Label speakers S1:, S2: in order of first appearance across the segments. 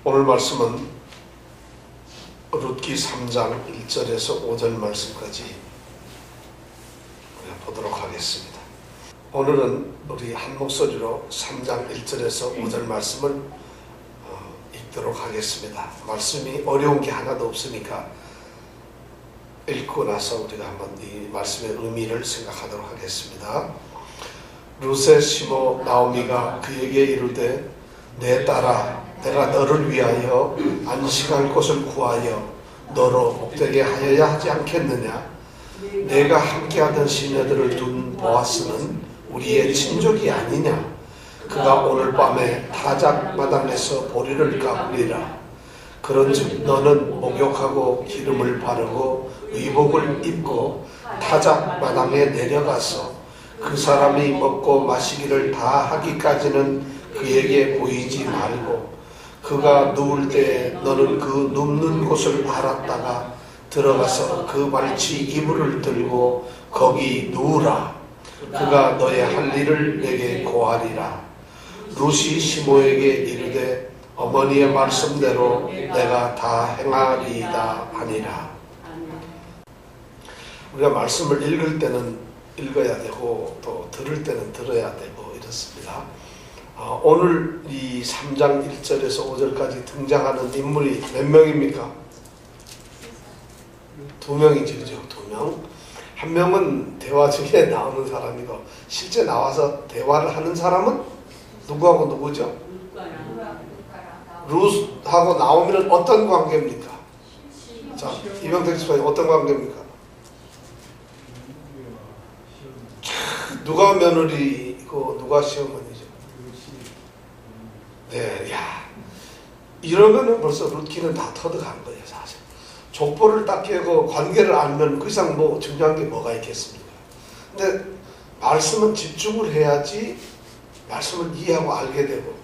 S1: 오늘 말씀은 룻기 3장 1절에서 5절 말씀까지 보도록 하겠습니다. 오늘은 우리 한 목소리로 3장 1절에서 5절 말씀을 읽도록 하겠습니다. 말씀이 어려운 게 하나도 없으니까 읽고 나서 우리가 한번 이 말씀의 의미를 생각하도록 하겠습니다. 룻의 시모 나오미가 그에게 이르되 내 딸아, 내가 너를 위하여 안식할 곳을 구하여 너로 복되게 하여야 하지 않겠느냐? 내가 함께하던 시녀들을 둔 보아스는 우리의 친족이 아니냐? 그가 오늘 밤에 타작 마당에서 보리를 까부리라. 그런즉 너는 목욕하고 기름을 바르고 의복을 입고 타작 마당에 내려가서 그 사람이 먹고 마시기를 다 하기까지는 그에게 보이지 말고 그가 누울 때 너는 그 눕는 곳을 알았다가 들어가서 그 말치 이불을 들고 거기 누우라. 그가 너의 할 일을 내게 고하리라. 룻이 시모에게 이르되 어머니의 말씀대로 내가 다 행하리이다 하니라. 우리가 말씀을 읽을 때는 읽어야 되고 또 들을 때는 들어야 되고 이렇습니다. 오늘 이 3장 1절에서 5절까지 등장하는 인물이 몇 명입니까? 2명이죠. 그죠? 2명. 한 명은 대화 중에 나오는 사람이고 실제 나와서 대화를 하는 사람은 누구하고 누구죠? 룻하고 나오미는 어떤 관계입니까? 자, 이병택 집사님 어떤 관계입니까? 누가 며느리고 누가 시어머니죠? 네, 야, 이러면은 벌써 룻기는 다 터득한 거예요, 사실. 족보를 딱 깨고 관계를 알면 그 이상 뭐 중요한 게 뭐가 있겠습니까? 근데 말씀은 집중을 해야지 말씀을 이해하고 알게 되고,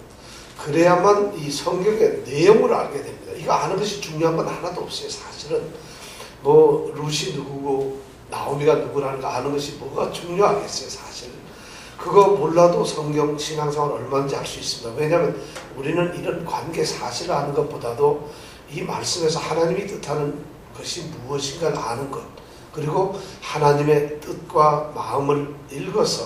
S1: 그래야만 이 성경의 내용을 알게 됩니다. 이거 아는 것이 중요한 건 하나도 없어요, 사실은. 뭐 룻이 누구고 나오미가 누구라는 거 아는 것이 뭐가 중요하겠어요, 사실. 그거 몰라도 성경 신앙생활 얼마든지 할 수 있습니다. 왜냐하면 우리는 이런 관계 사실을 아는 것보다도 이 말씀에서 하나님이 뜻하는 것이 무엇인가를 아는 것, 그리고 하나님의 뜻과 마음을 읽어서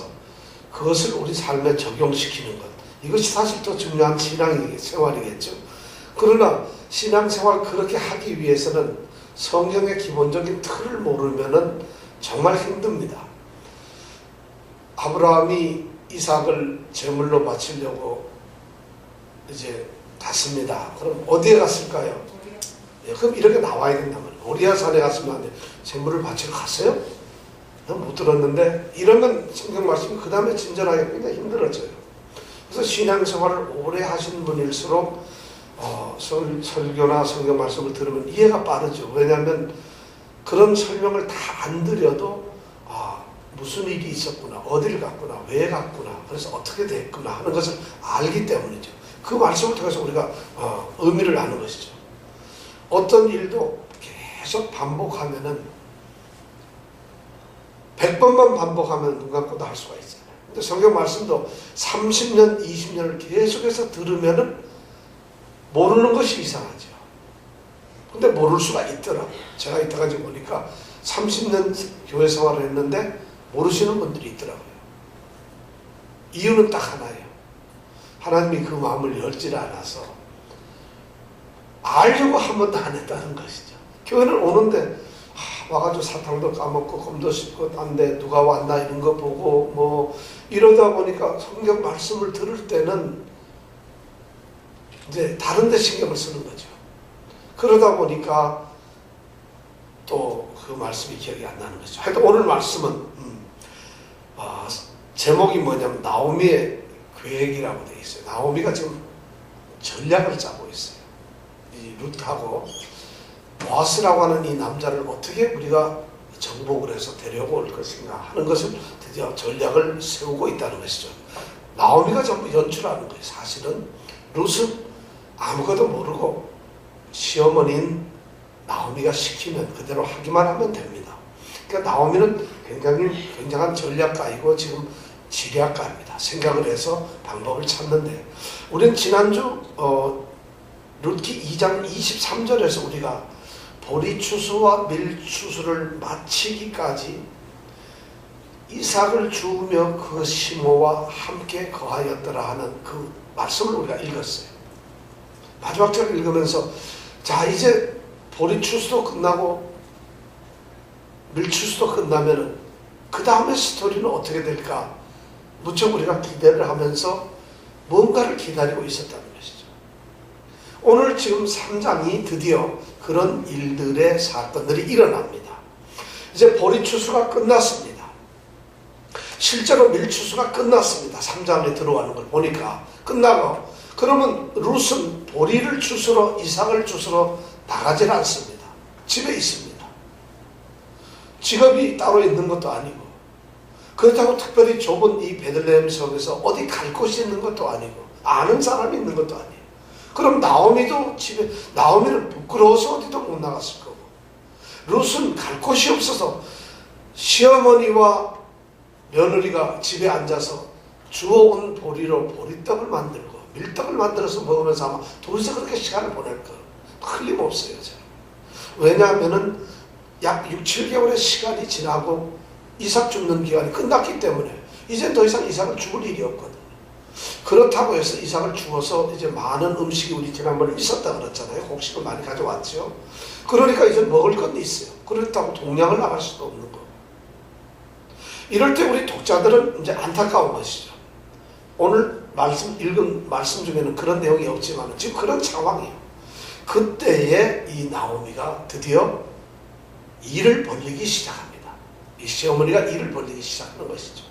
S1: 그것을 우리 삶에 적용시키는 것, 이것이 사실 더 중요한 신앙생활이겠죠. 그러나 신앙생활 그렇게 하기 위해서는 성경의 기본적인 틀을 모르면은 정말 힘듭니다. 아브라함이 이삭을 제물로 바치려고 이제 갔습니다. 그럼 어디에 갔을까요? 예, 그럼 이렇게 나와야 된단 말이에요. 모리아 산에 갔으면 안 돼. 제물을 바치러 갔어요? 난 못 들었는데, 이러면 성경 말씀이 그 다음에 친절하게 굉장히 힘들어져요. 그래서 신앙생활을 오래 하시는 분일수록 설교나 성경 말씀을 들으면 이해가 빠르죠. 왜냐하면 그런 설명을 다 안 드려도 무슨 일이 있었구나, 어디를 갔구나, 왜 갔구나, 그래서 어떻게 됐구나 하는 것을 알기 때문이죠. 그 말씀을 통해서 우리가 의미를 아는 것이죠. 어떤 일도 계속 반복하면은 100번만 반복하면 눈 감고도 할 수가 있어요. 근데 성경 말씀도 30년, 20년을 계속해서 들으면은 모르는 것이 이상하죠. 근데 모를 수가 있더라고요. 제가 이때까지 보니까 30년 교회 생활을 했는데 모르시는 분들이 있더라고요. 이유는 딱 하나예요. 하나님이 그 마음을 열지를 않아서 알려고 한 번도 안 했다는 것이죠. 교회를 오는데 와가지고 사탕도 까먹고 검도 씹고 딴데 누가 왔나 이런 거 보고 뭐 이러다 보니까 성경 말씀을 들을 때는 이제 다른 데 신경을 쓰는 거죠. 그러다 보니까 또 그 말씀이 기억이 안 나는 거죠. 하여튼 오늘 말씀은 제목이 뭐냐면 나오미의 계획이라고 되어 있어요. 나오미가 지금 전략을 짜고 있어요. 이 룻하고 보아스라고 하는 이 남자를 어떻게 우리가 정복을 해서 데려올 것인가 하는 것을 드디어 전략을 세우고 있다는 것이죠. 나오미가 전부 연출하는 거예요. 사실은 룻은 아무것도 모르고 시어머니인 나오미가 시키면 그대로 하기만 하면 됩니다. 그러니까 나오미는 굉장한 전략가이고 지금 지략가입니다. 생각을 해서 방법을 찾는데, 우리는 지난주 룻기 2장 23절에서 우리가 보리추수와 밀추수를 마치기까지 이삭을 주우며 그 시모와 함께 거하였더라 하는 그 말씀을 우리가 읽었어요. 마지막 절을 읽으면서 자, 이제 보리추수도 끝나고 밀추수도 끝나면은 그 다음의 스토리는 어떻게 될까? 무척 우리가 기대를 하면서 뭔가를 기다리고 있었다는 것이죠. 오늘 지금 3장이 드디어 그런 일들의 사건들이 일어납니다. 이제 보리추수가 끝났습니다. 실제로 밀추수가 끝났습니다. 3장에 들어가는 걸 보니까 끝나고, 그러면 룻은 보리를 주스러 이삭을 주스러 나가질 않습니다. 집에 있습니다. 직업이 따로 있는 것도 아니고, 그렇다고 특별히 좁은 이 베들레헴 성에서 어디 갈 곳이 있는 것도 아니고, 아는 사람이 있는 것도 아니에요. 그럼 나오미도 집에, 나오미는 부끄러워서 어디도 못 나갔을 거고, 룻은 갈 곳이 없어서 시어머니와 며느리가 집에 앉아서 주워온 보리로 보리떡을 만들고 밀떡을 만들어서 먹으면서 아마 둘이서 그렇게 시간을 보낼 거 틀림없어요. 왜냐하면은 약 6, 7개월의 시간이 지나고 이삭 죽는 기간이 끝났기 때문에 이제 더 이상 이삭을 죽을 일이 없거든요. 그렇다고 해서 이삭을 죽어서 이제 많은 음식이 우리 지난번에 있었다 그랬잖아요. 곡식을 많이 가져왔죠. 그러니까 이제 먹을 건 있어요. 그렇다고 동량을 나갈 수도 없는 거. 이럴 때 우리 독자들은 이제 안타까운 것이죠. 오늘 읽은 말씀 중에는 그런 내용이 없지만 지금 그런 상황이에요. 그때에 이 나오미가 드디어 일을 벌리기 시작합니다. 이 시어머니가 일을 벌리기 시작하는 것이죠.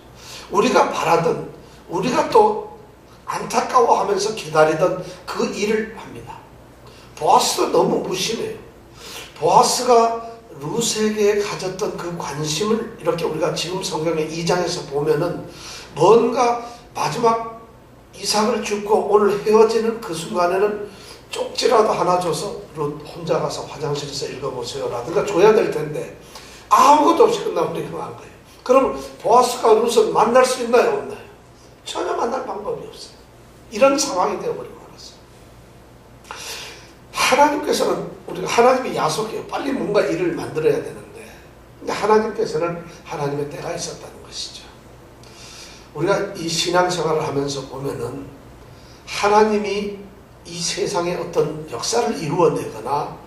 S1: 우리가 바라던, 우리가 또 안타까워하면서 기다리던 그 일을 합니다. 보아스도 너무 무심해요. 보아스가 룻에게 가졌던 그 관심을 이렇게 우리가 지금 성경의 2장에서 보면은 뭔가 마지막 이삭을 죽고 오늘 헤어지는 그 순간에는 쪽지라도 하나 줘서 룻 혼자 가서 화장실에서 읽어보세요 라든가 줘야 될 텐데 아무것도 없이 끝나버리고 한 거예요. 그럼 보아스가 룻을 만날 수 있나요? 없나요? 전혀 만날 방법이 없어요. 이런 상황이 되어버리고 말았어요. 하나님께서는, 우리가 하나님이 야속해요. 빨리 뭔가 일을 만들어야 되는데, 근데 하나님께서는 하나님의 때가 있었다는 것이죠. 우리가 이 신앙생활을 하면서 보면은 하나님이 이 세상에 어떤 역사를 이루어내거나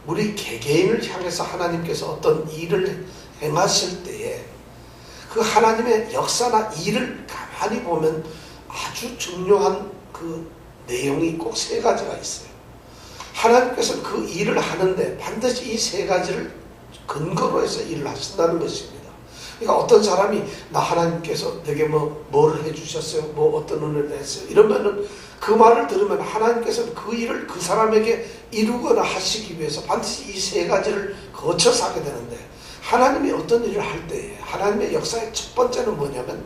S1: 우리 개개인을 향해서 하나님께서 어떤 일을 행하실 때에 그 하나님의 역사나 일을 가만히 보면 아주 중요한 그 내용이 꼭 세 가지가 있어요. 하나님께서는 그 일을 하는데 반드시 이 세 가지를 근거로 해서 일을 하신다는 것입니다. 그러니까 어떤 사람이 나 하나님께서 내게 뭐를 해주셨어요? 뭐 어떤 은혜를 했어요? 이러면은 그 말을 들으면 하나님께서는 그 일을 그 사람에게 이루거나 하시기 위해서 반드시 이 세 가지를 거쳐서 하게 되는데, 하나님이 어떤 일을 할 때에 하나님의 역사의 첫 번째는 뭐냐면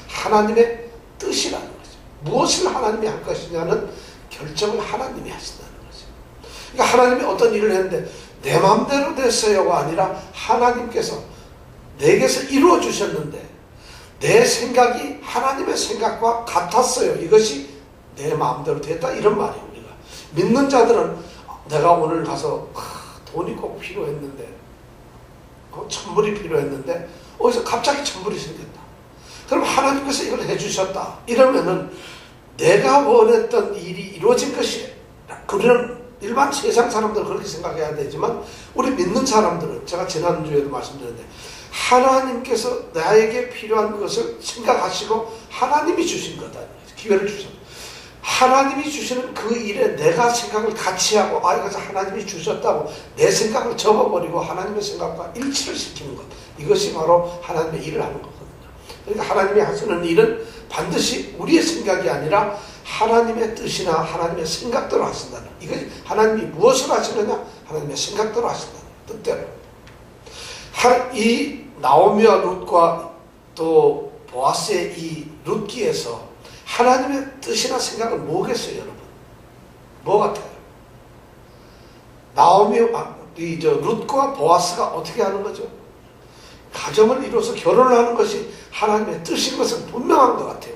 S1: 하나님의 뜻이라는 거죠. 무엇을 하나님이 할 것이냐는 결정을 하나님이 하신다는 거죠. 그러니까 하나님이 어떤 일을 했는데 내 마음대로 됐어요가 아니라 하나님께서 내게서 이루어 주셨는데 내 생각이 하나님의 생각과 같았어요. 이것이 내 마음대로 됐다, 이런 말이에요. 우리가 믿는 자들은 내가 오늘 가서 돈이 꼭 필요했는데 천불이 필요했는데 어디서 갑자기 천불이 생겼다. 그럼 하나님께서 이걸 해주셨다. 이러면은 내가 원했던 일이 이루어진 것이에요. 그런 일반 세상 사람들은 그렇게 생각해야 되지만 우리 믿는 사람들은, 제가 지난주에도 말씀드렸는데 하나님께서 나에게 필요한 것을 생각하시고 하나님이 주신 거다. 기회를 주셨다. 하나님이 주시는 그 일에 내가 생각을 같이 하고 이것을 하나님이 주셨다고 내 생각을 접어버리고 하나님의 생각과 일치를 시키는 것, 이것이 바로 하나님의 일을 하는 거거든요. 그러니까 하나님이 하시는 일은 반드시 우리의 생각이 아니라 하나님의 뜻이나 하나님의 생각대로 하신다는, 이것이 하나님이 무엇을 하시느냐? 하나님의 생각대로 하신다는 뜻대로. 이 나오미와 룻과 또 보아스의 이 룻기에서 하나님의 뜻이나 생각은 뭐겠어요, 여러분? 뭐 같아요? 룻과 보아스가 어떻게 하는 거죠? 가정을 이루어서 결혼을 하는 것이 하나님의 뜻인 것은 분명한 것 같아요.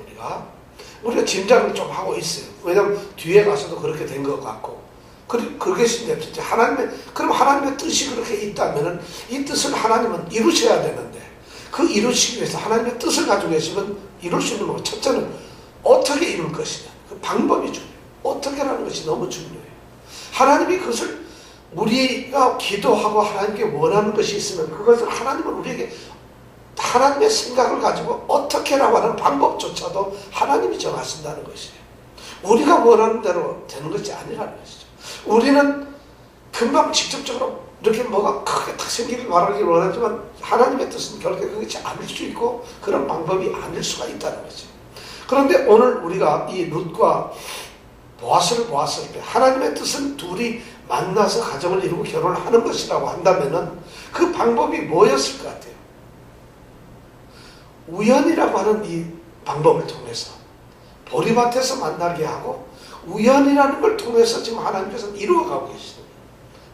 S1: 우리가 짐작을 좀 하고 있어요. 왜냐하면 뒤에 가서도 그렇게 된 것 같고, 그것이 이제 그럼 하나님의 뜻이 그렇게 있다면은 이 뜻을 하나님은 이루셔야 되는데, 그 이루시기 위해서 하나님의 뜻을 가지고 계시면 이룰 수 있는 거, 첫째는 어떻게 이룰 것이냐, 그 방법이 중요해요. 어떻게라는 것이 너무 중요해요. 하나님이 그것을 우리가 기도하고 하나님께 원하는 것이 있으면 그것을 하나님은 우리에게 하나님의 생각을 가지고 어떻게라고 하는 방법조차도 하나님이 정하신다는 것이에요. 우리가 원하는 대로 되는 것이 아니라는 것이죠. 우리는 금방 직접적으로 이렇게 뭐가 크게 딱 생기길 바라기를 원하지만 하나님의 뜻은 결코 그것이 아닐 수 있고 그런 방법이 아닐 수가 있다는 거죠. 그런데 오늘 우리가 이 룻과 보아스를 보았을 때 하나님의 뜻은 둘이 만나서 가정을 이루고 결혼을 하는 것이라고 한다면은 그 방법이 뭐였을 것 같아요? 우연이라고 하는 이 방법을 통해서 보리밭에서 만나게 하고 우연이라는 걸 통해서 지금 하나님께서는 이루어가고 계시는 거예요.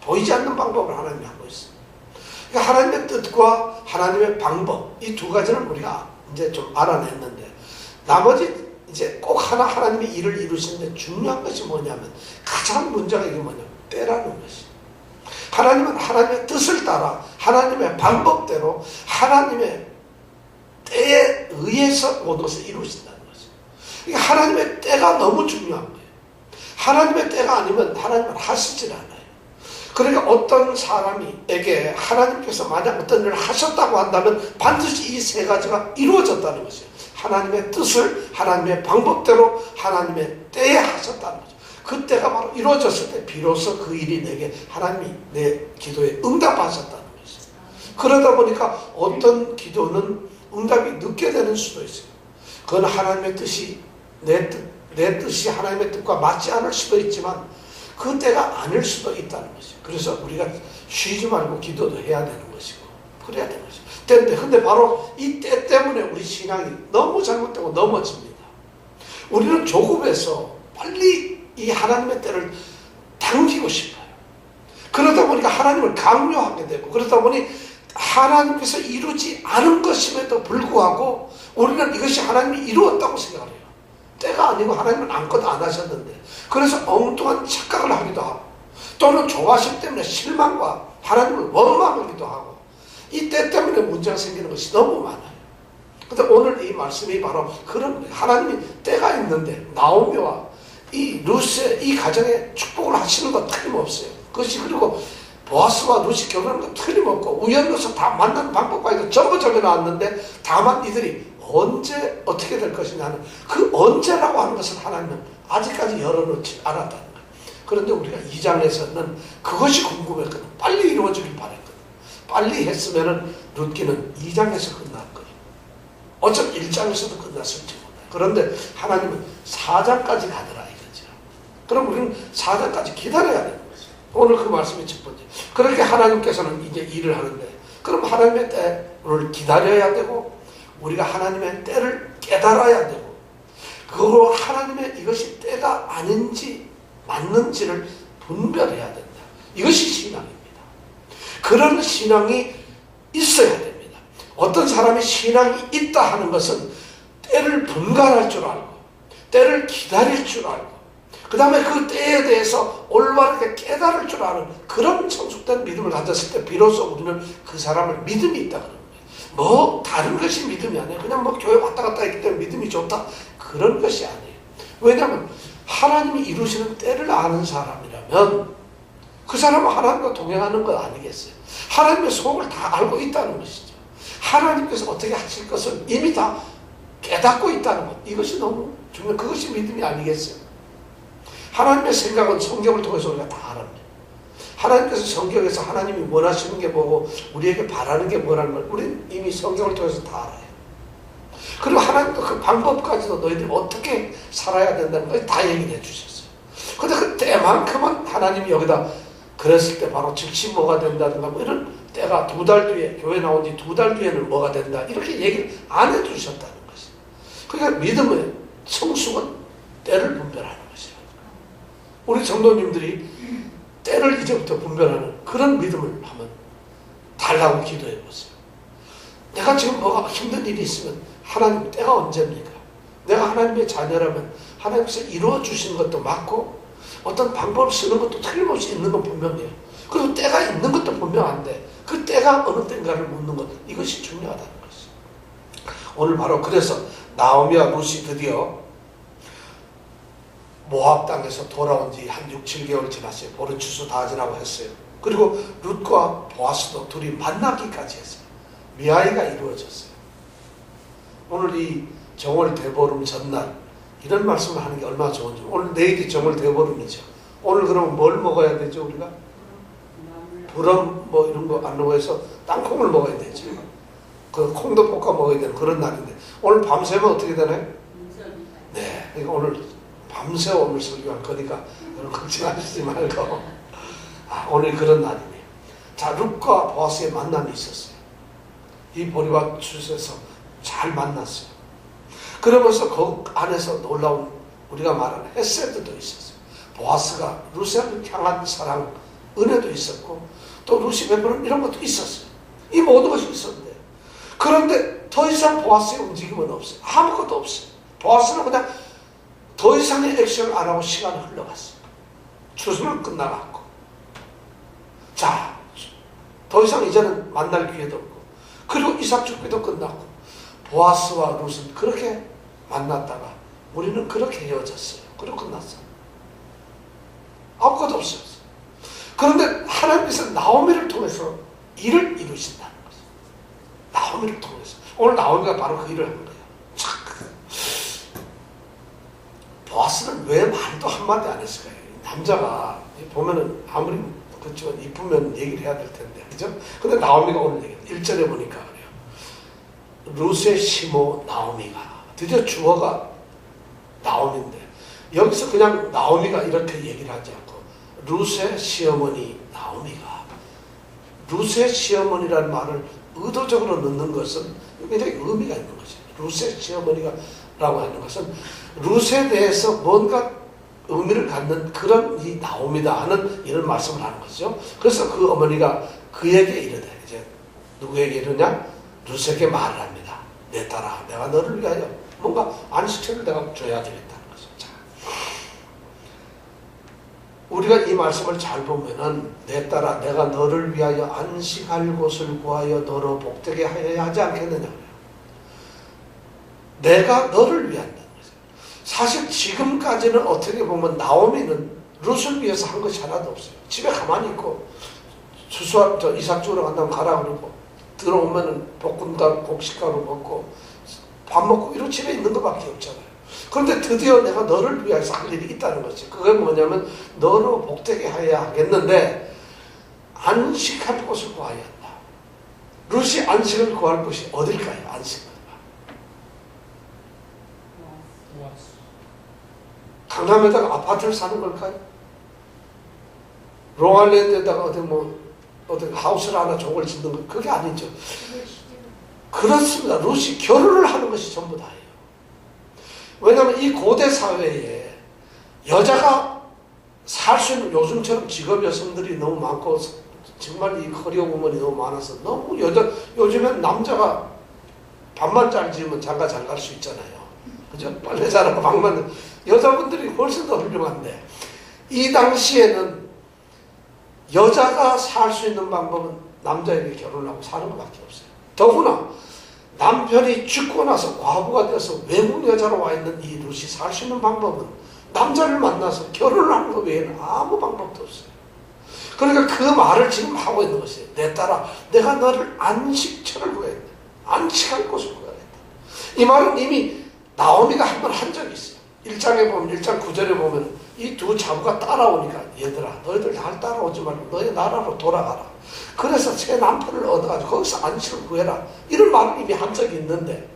S1: 보이지 않는 방법을 하나님이 하고 있어요. 그러니까 하나님의 뜻과 하나님의 방법, 이 두 가지는 우리가 이제 좀 알아냈는데, 나머지 이제 꼭 하나님이 일을 이루시는데 중요한 것이 뭐냐면, 가장 문제가 이게 뭐냐면 때라는 것이. 하나님은 하나님의 뜻을 따라 하나님의 방법대로 하나님의 때에 의해서 모든 것을 이루신다는 거죠. 그러니까 하나님의 때가 너무 중요한 거예요. 하나님의 때가 아니면 하나님은 하시질 않아요. 그러니까 어떤 사람에게 하나님께서 만약 어떤 일을 하셨다고 한다면 반드시 이 세 가지가 이루어졌다는 것이에요. 하나님의 뜻을 하나님의 방법대로 하나님의 때에 하셨다는 거죠. 그 때가 바로 이루어졌을 때 비로소 그 일이 내게 하나님이 내 기도에 응답하셨다는 것이죠. 그러다 보니까 어떤 기도는 응답이 늦게 되는 수도 있어요. 그건 하나님의 뜻이 내 뜻이 하나님의 뜻과 맞지 않을 수도 있지만 그 때가 아닐 수도 있다는 것이죠. 그래서 우리가 쉬지 말고 기도도 해야 되는 것이고 그래야 되는 것이죠. 때인데, 근데 바로 이 때 때문에 우리 신앙이 너무 잘못되고 넘어집니다. 우리는 조급해서 빨리 이 하나님의 때를 당기고 싶어요. 그러다 보니까 하나님을 강요하게 되고, 그러다 보니 하나님께서 이루지 않은 것임에도 불구하고 우리는 이것이 하나님이 이루었다고 생각을 해요. 때가 아니고 하나님은 아무것도 안 하셨는데, 그래서 엉뚱한 착각을 하기도 하고, 또는 조바심 때문에 실망과 하나님을 원망하기도 하고, 이 때 때문에 문제가 생기는 것이 너무 많아요. 그런데 오늘 이 말씀이 바로 그런 거예요. 하나님이 때가 있는데 나오미와 이 룻의 이 가정에 축복을 하시는 것 틀림없어요. 그것이, 그리고 보아스와 룻이 결혼하는 것 틀림없고 우연으로서 다 만나는 방법까지도 전부 적어놨는데, 다만 이들이 언제 어떻게 될 것이냐는 그 언제라고 하는 것을 하나님은 아직까지 열어놓지 않았다는 거예요. 그런데 우리가 2장에서는 그것이 궁금했거든. 빨리 이루어지길 바랬거든. 빨리 했으면은 룻기는 2장에서 끝났거든. 어쩌면 1장에서도 끝났을지 몰라요. 그런데 하나님은 4장까지 가더라 이거죠. 그럼 우리는 4장까지 기다려야 되는 거죠. 오늘 그 말씀이 첫 번째. 그렇게 하나님께서는 이제 일을 하는데, 그럼 하나님의 때를 기다려야 되고 우리가 하나님의 때를 깨달아야 되고, 그거로 하나님의 이것이 때가 아닌지 맞는지를 분별해야 된다. 이것이 신앙입니다. 그런 신앙이 있어야 됩니다. 어떤 사람이 신앙이 있다 하는 것은 때를 분간할 줄 알고 때를 기다릴 줄 알고 그 다음에 그 때에 대해서 올바르게 깨달을 줄 아는 그런 성숙된 믿음을 가졌을 때 비로소 우리는 그 사람을 믿음이 있다 그러는 거예요. 뭐 다른 것이 믿음이 아니에요. 그냥 뭐 교회 왔다 갔다 했기 때문에 믿음이 좋다, 그런 것이 아니에요. 왜냐하면 하나님이 이루시는 때를 아는 사람이라면 그 사람은 하나님과 동행하는 것 아니겠어요? 하나님의 속을 다 알고 있다는 것이죠. 하나님께서 어떻게 하실 것을 이미 다 깨닫고 있다는 것, 이것이 너무 중요해요. 그것이 믿음이 아니겠어요? 하나님의 생각은 성경을 통해서 우리가 다 알아요. 하나님께서 성경에서 하나님이 원하시는 게 뭐고 우리에게 바라는 게 뭐라는 걸 우리는 이미 성경을 통해서 다 알아요. 그리고 하나님도 그 방법까지도 너희들이 어떻게 살아야 된다는 걸 다 얘기를 해주셨어요. 근데 그 때만큼은 하나님이 여기다 그랬을 때 바로 즉시 뭐가 된다든가 뭐 이런 때가 2달 뒤에, 교회 나온 지 2달 뒤에는 뭐가 된다, 이렇게 얘기를 안 해주셨다는 것이에요. 그러니까 믿음의 성숙은 때를 분별하는 것이에요. 우리 성도님들이 때를 이제부터 분별하는 그런 믿음을 한번 달라고 기도해 보세요. 내가 지금 뭐가 힘든 일이 있으면 하나님 때가 언제입니까? 내가 하나님의 자녀라면 하나님께서 이루어 주신 것도 맞고 어떤 방법을 쓰는 것도 틀림없이 있는 건 분명해요. 그리고 때가 있는 것도 분명한데 그 때가 어느 때인가를 묻는 것, 이것이 중요하다는 것이죠. 오늘 바로 그래서 나오미와 룻이 드디어 모압 땅에서 돌아온 지 한 6, 7개월 지났어요. 보름 추수 다 지나고 했어요. 그리고 룻과 보아스도 둘이 만나기까지 했어요. 미아이가 이루어졌어요. 오늘 이 정월 대보름 전날 이런 말씀을 하는 게 얼마나 좋은지. 오늘 내일이 정월 대보름이죠. 오늘 그러면 뭘 먹어야 되죠 우리가? 부럼 뭐 이런 거 안 먹어서 땅콩을 먹어야 되죠. 그 콩도 볶아 먹어야 되는 그런 날인데 오늘 밤새면 어떻게 되나요? 네, 그러니까 오늘 밤새 오늘 설교할 거니까 여러분 걱정하시지 말고 오늘 그런 날이네요. 자, 룻과 보아스의 만남이 있었어요. 이 보리와 룻에서 잘 만났어요. 그러면서 그 안에서 놀라운 우리가 말하는 헤세드도 있었어요. 보아스가 룻을 향한 사랑, 은혜도 있었고 또 룻이 베푸는 이런 것도 있었어요. 이 모든 것이 있었는데 그런데 더 이상 보아스의 움직임은 없어요. 아무것도 없어요. 보아스는 그냥 더 이상의 액션을 안 하고 시간이 흘러갔어요. 추수는 끝나갔고 자, 더 이상 이제는 만날 기회도 없고 그리고 이삭 축비도 끝났고 보아스와 룻은 그렇게 만났다가 우리는 그렇게 헤어졌어요. 그리고 끝났어요. 아무것도 없었어요. 그런데 하나님께서 나오미를 통해서 일을 이루신다는 거죠. 나오미를 통해서. 오늘 나오미가 바로 그 일을 한 거예요. 보아스는 왜 말도 한마디 안 했을까요? 남자가 보면은 아무리 그렇지만 이쁘면 얘기를 해야 될 텐데, 그죠? 근데 나오미가 오늘 얘기해요. 1절에 보니까 그래요. 룻의 시모 나오미가. 드디어 주어가 나오미인데, 여기서 그냥 나오미가 이렇게 얘기를 하지 않고, 룻의 시어머니 나오미가. 룻의 시어머니라는 말을 의도적으로 넣는 것은 굉장히 의미가 있는 것이에요. 룻의 시어머니가 라고 하는 것은 룻에 대해서 뭔가 의미를 갖는 그런 이 나오미다 하는 이런 말씀을 하는 거죠. 그래서 그 어머니가 그에게 이르되, 이제 누구에게 이르냐? 룻에게 말을 합니다. 내 딸아, 내가 너를 위하여 뭔가 안식처를 내가 줘야 되겠다는 거죠. 자, 우리가 이 말씀을 잘 보면은 내 딸아, 내가 너를 위하여 안식할 곳을 구하여 너로 복되게 하여야 하지 않겠느냐? 내가 너를 위한다는 거죠. 사실 지금까지는 어떻게 보면 나오미는 룻을 위해서 한 것이 하나도 없어요. 집에 가만히 있고 이삭 주우러 간다면 가라 그러고 들어오면은 볶음밥 곡식가루 먹고 밥 먹고 이런 집에 있는 것밖에 없잖아요. 그런데 드디어 내가 너를 위해서 할 일이 있다는 거지. 그게 뭐냐면 너로 복되게 하여야 하겠는데 안식할 곳을 구해야 한다. 룻이 안식을 구할 곳이 어딜까요? 안식을. 강남에다가 아파트를 사는 걸까요? 롱아일랜드에다가 어디 하우스를 하나 종을 짓는 거, 그게 아니죠. 그렇습니다. 룻이 결혼을 하는 것이 전부 다예요. 왜냐하면 이 고대 사회에 여자가 살 수 있는, 요즘처럼 직업 여성들이 너무 많고 정말 이 커리어 우먼이 너무 많아서 너무 요즘엔 남자가 반만 지으면 장가 잘 갈 수 있잖아요. 그죠? 빨래 잘하고 방만 여자분들이 훨씬 더 훌륭한데, 이 당시에는 여자가 살 수 있는 방법은 남자에게 결혼하고 사는 것밖에 없어요. 더구나 남편이 죽고 나서 과부가 되어서 외국 여자로 와 있는 이 룻이 살 수 있는 방법은 남자를 만나서 결혼을 하는 것 외에는 아무 방법도 없어요. 그러니까 그 말을 지금 하고 있는 것이에요. 내 딸아, 내가 너를 안식처를 구했다. 안식할 곳을 구하겠다. 이 말은 이미 나오미가 한 번 한 적이 있어요. 1장에 보면, 1장 9절에 보면 이 두 자부가 따라오니까, 얘들아 너희들 날 따라오지 말고 너희 나라로 돌아가라. 그래서 새 남편을 얻어가지고 거기서 안식을 구해라. 이런 말을 이미 한 적이 있는데,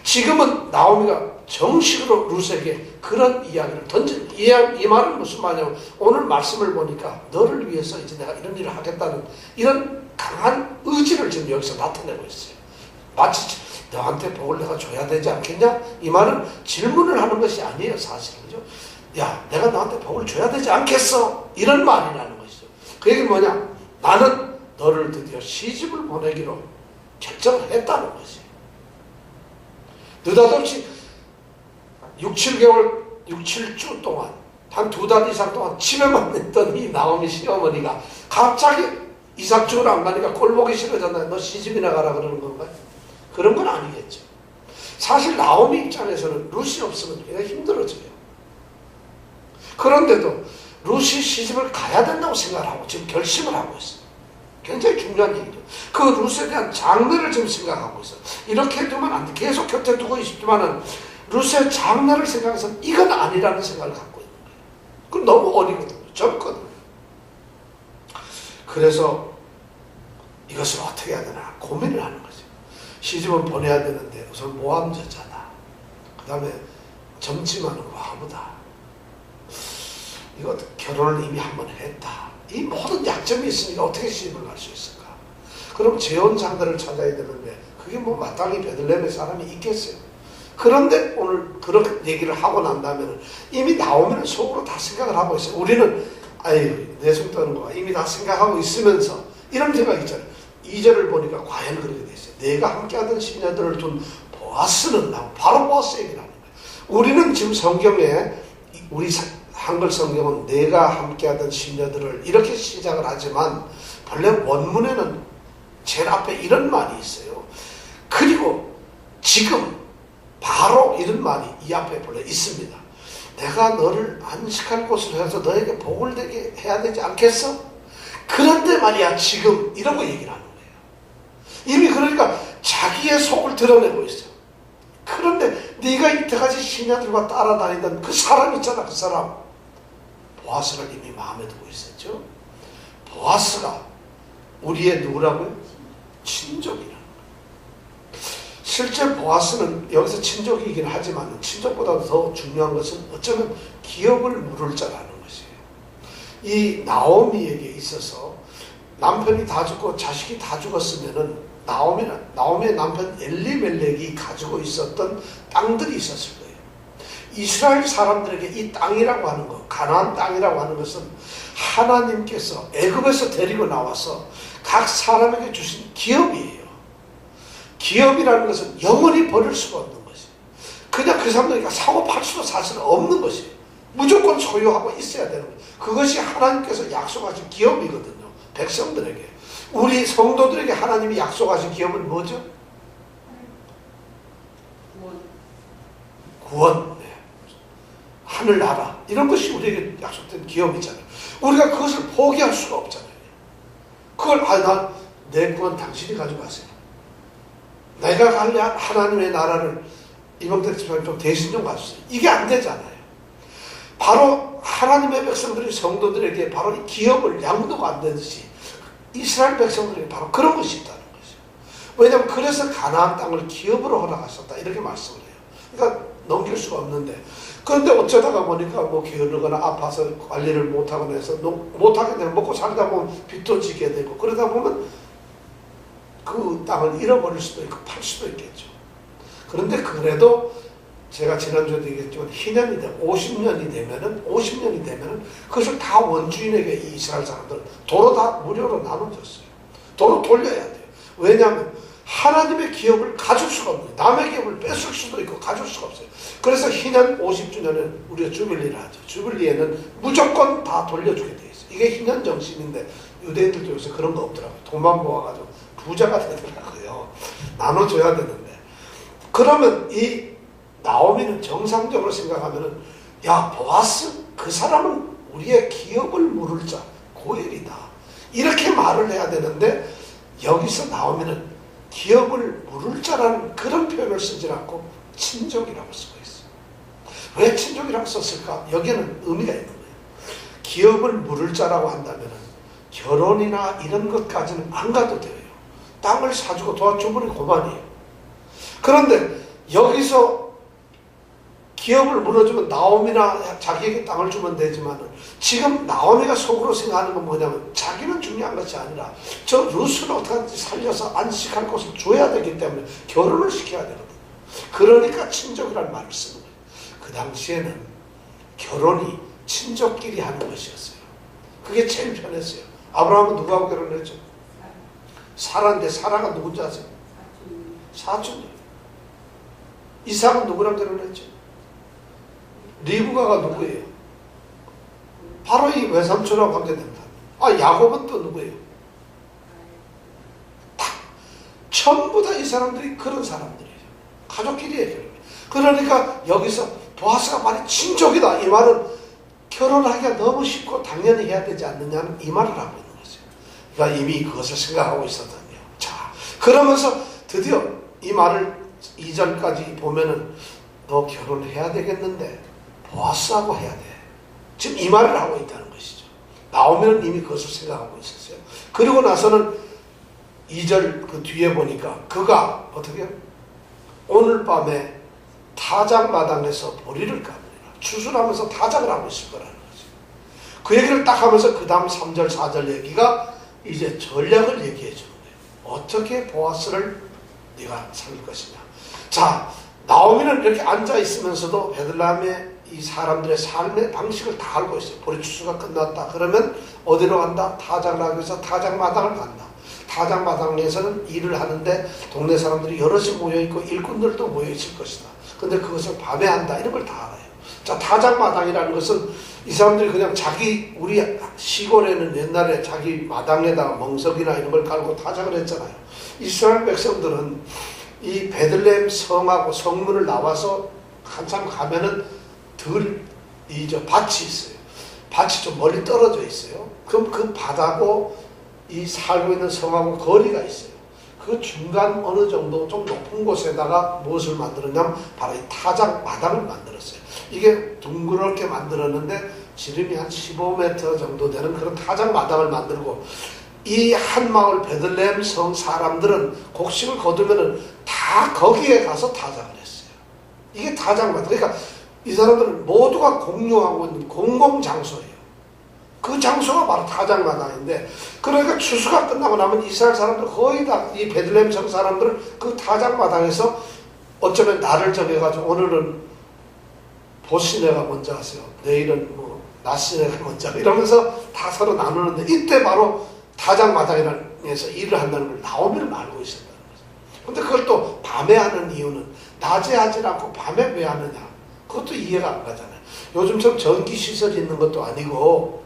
S1: 지금은 나오미가 정식으로 룻에게 그런 이야기를 던진, 이 말은 무슨 말이냐면 오늘 말씀을 보니까 너를 위해서 이제 내가 이런 일을 하겠다는 이런 강한 의지를 지금 여기서 나타내고 있어요. 마치 너한테 복을 내가 줘야 되지 않겠냐? 이 말은 질문을 하는 것이 아니에요, 사실은요. 야, 내가 너한테 복을 줘야 되지 않겠어? 이런 말이라는 것이죠. 그 얘기는 뭐냐? 나는 너를 드디어 시집을 보내기로 결정을 했다는 것이에요. 느닷없이 6, 7주 동안 한 2달 이상 동안 집에만 있던 이 나오미 시어머니가 갑자기 이삭주를 안 가니까 꼴보기 싫어졌나요? 너 시집이나 가라 그러는 건가요? 그런 건 아니겠죠. 사실 나오미 입장에서는 룻이 없으면 굉장히 힘들어져요. 그런데도 룻이 시집을 가야 된다고 생각을 하고 지금 결심을 하고 있어요. 굉장히 중요한 얘기죠. 그 룻에 대한 장래를 지금 생각하고 있어요. 이렇게 두면 안 돼. 계속 곁에 두고 싶지만은 룻의 장래를 생각해서 이건 아니라는 생각을 갖고 있는 거예요. 그건 너무 어리거든요. 젊거든요. 그래서 이것을 어떻게 해야 되나 고민을 하는 거죠. 시집은 보내야 되는데 우선 모함자잖아. 그 다음에 젊지 많은 과부다. 이거 결혼을 이미 한 번 했다. 이 모든 약점이 있으니까 어떻게 시집을 갈 수 있을까? 그럼 재혼 상대를 찾아야 되는데 그게 뭐 마땅히 베들레헴에 사람이 있겠어요? 그런데 오늘 그런 얘기를 하고 난 다음에는 이미 나오면 속으로 다 생각을 하고 있어요. 우리는 아유 내숭 떠는 거야. 이미 다 생각하고 있으면서 이런 생각이 있잖아요. 2절을 보니까 과연 그렇게 돼 있어요. 내가 함께하던 시녀들을 둔 보아스는 나오고 바로 보아스 얘기를 하는 거예요. 우리는 지금 성경에 우리 한글 성경은 내가 함께하던 시녀들을 이렇게 시작을 하지만 본래 원문에는 제일 앞에 이런 말이 있어요. 그리고 지금 바로 이런 말이 이 앞에 본래 있습니다. 내가 너를 안식할 곳으로 해서 너에게 복을 되게 해야 되지 않겠어? 그런데 말이야 지금 이러고 얘기를 하는 거예요. 이미 그러니까 자기의 속을 드러내고 있어요. 그런데 네가 이때까지 시녀들과 따라다니던 그 사람 있잖아. 그 사람 보아스를 이미 마음에 두고 있었죠. 보아스가 우리의 누구라고요? 친족이라는 거예요. 실제 보아스는 여기서 친족이긴 하지만 친족보다 더 중요한 것은 어쩌면 기업을 물을 자라는 것이에요. 이 나오미에게 있어서 남편이 다 죽고 자식이 다 죽었으면은 나오미의 남편 엘리멜렉이 가지고 있었던 땅들이 있었을 거예요. 이스라엘 사람들에게 이 땅이라고 하는 것, 가나안 땅이라고 하는 것은 하나님께서 애굽에서 데리고 나와서 각 사람에게 주신 기업이에요. 기업이라는 것은 영원히 버릴 수가 없는 것이에요. 그냥 그 사람들이 사고 팔 수도 사실은 없는 것이에요. 무조건 소유하고 있어야 되는 거예요. 그것이 하나님께서 약속하신 기업이거든요. 백성들에게. 우리 성도들에게 하나님이 약속하신 기업은 뭐죠? 구원. 네. 하늘나라. 이런 것이 우리에게 약속된 기업이잖아요. 우리가 그것을 포기할 수가 없잖아요. 그걸 내 구원 당신이 가져가세요. 내가 갈래 하나님의 나라를 이명택 집사님 좀 대신 좀 가주세요. 이게 안 되잖아요. 바로 하나님의 백성들이 성도들에게 바로 이 기업을 양도가 안 되듯이 이스라엘 백성들에게 바로 그런 것이 있다는 거죠. 왜냐하면 그래서 가나안 땅을 기업으로 허락하셨다 이렇게 말씀을 해요. 그러니까 넘길 수가 없는데 그런데 어쩌다가 보니까 뭐 게으르거나 아파서 관리를 못하거나 해서 못하게 되면 먹고 살다 보면 빚도 지게 되고 그러다 보면 그 땅을 잃어버릴 수도 있고 팔 수도 있겠죠. 그런데 그래도 제가 지난주에도 얘기했지만 희년이 되면 50년이 되면은 그것을 다 원주인에게 이 이스라엘 사람들은 도로 다 무료로 나눠줬어요. 도로 돌려야 돼요. 왜냐하면 하나님의 기업을 가질 수가 없는 거예요. 남의 기업을 뺏을 수도 있고 가질 수가 없어요. 그래서 희년 50주년은 우리가 주빌리를 하죠. 주빌리에는 무조건 다 돌려주게 돼 있어요. 이게 희년 정신인데 유대인들도 요새 그런 거 없더라고요. 돈만 모아가지고 부자가 되더라고요. 나눠줘야 되는데. 그러면 이 나오미는 정상적으로 생각하면은 야 보아스 그 사람은 우리의 기업을 물을 자 고엘이다 이렇게 말을 해야 되는데 여기서 나오미는 기업을 물을 자라는 그런 표현을 쓰지 않고 친족이라고 쓰고 있어요. 왜 친족이라고 썼을까? 여기에는 의미가 있는 거예요. 기업을 물을 자라고 한다면은 결혼이나 이런 것까지는 안 가도 돼요. 땅을 사주고 도와주면 그만이에요. 그런데 여기서 기업을 물어주면 나오미나 자기에게 땅을 주면 되지만 지금 나오미가 속으로 생각하는 건 뭐냐면 자기는 중요한 것이 아니라 저 룻을 어떻게든지 살려서 안식할 곳을 줘야 되기 때문에 결혼을 시켜야 되거든요. 그러니까 친족이라는 말을 쓰는 거예요. 그 당시에는 결혼이 친족끼리 하는 것이었어요. 그게 제일 편했어요. 아브라함은 누구하고 결혼했죠? 사라인데 사라가 누군지 아세요? 사촌이에요. 이삭은 누구랑 결혼했죠? 리브가가 누구예요? 바로 이 외삼촌하고 관계됩니다. 야곱은 또 누구예요? 전부 다 이 사람들이 그런 사람들이에요. 가족끼리예요. 그러니까 여기서 보아스가 말이 친족이다. 이 말은 결혼하기가 너무 쉽고 당연히 해야 되지 않느냐는 이 말을 하고 있는 거죠. 그러니까 이미 그것을 생각하고 있었거든요. 자, 그러면서 드디어 이 말을 2절까지 보면은 너 결혼해야 되겠는데 보아스하고 해야 돼. 지금 이 말을 하고 있다는 것이죠. 나오면 이미 그것을 생각하고 있었어요. 그리고 나서는 2절 그 뒤에 보니까 그가 어떻게 오늘 밤에 타작마당에서 보리를 까느니라. 추수하면서 타작을 하고 있을 거라는 거죠. 그 얘기를 딱 하면서 그 다음 3절 4절 얘기가 이제 전략을 얘기해 주는 거예요. 어떻게 보아스를 네가 살릴 것이냐. 자, 나오미는 이렇게 앉아 있으면서도 베들레헴의 이 사람들의 삶의 방식을 다 알고 있어요. 보리 추수가 끝났다 그러면 어디로 간다? 타작을 하기 위해서 타작마당을 간다. 타작마당에서는 일을 하는데 동네 사람들이 여럿이 모여있고 일꾼들도 모여있을 것이다. 근데 그것을 밤에 한다. 이런 걸 다 알아요. 자, 타작마당이라는 것은 이 사람들이 그냥 우리 시골에는 옛날에 자기 마당에다가 멍석이나 이런 걸 깔고 타작을 했잖아요. 이스라엘 백성들은 이 베들레헴 성하고 성문을 나와서 한참 가면은 밭이 있어요. 밭이 좀 멀리 떨어져 있어요. 그럼 그 밭하고 이 살고 있는 성하고 거리가 있어요. 그 중간 어느 정도 좀 높은 곳에다가 무엇을 만들었냐면 바로 이 타작 마당을 만들었어요. 이게 둥그렇게 만들었는데 지름이 한 15m 정도 되는 그런 타작 마당을 만들고 이 한 마을 베들레헴 성 사람들은 곡식을 거두면은 다 거기에 가서 타작을 했어요. 이게 타작 마당. 그러니까 이 사람들은 모두가 공유하고 있는 공공장소예요. 그 장소가 바로 타작마당인데, 그러니까 추수가 끝나고 나면 이스라엘 사람들 거의 다 이 베들레헴 성 사람들은 그 타작마당에서 어쩌면 날을 정해가지고 오늘은 보시내가 먼저 하세요. 내일은 뭐 낮시내가 먼저 하고 이러면서 다 서로 나누는데 이때 바로 타작마당에서 일을 한다는 걸 나오미는 알고 있었다는 거죠. 근데 그걸 또 밤에 하는 이유는 낮에 하지 않고 밤에 왜 하느냐? 그것도 이해가 안 가잖아요. 요즘처럼 전기시설이 있는 것도 아니고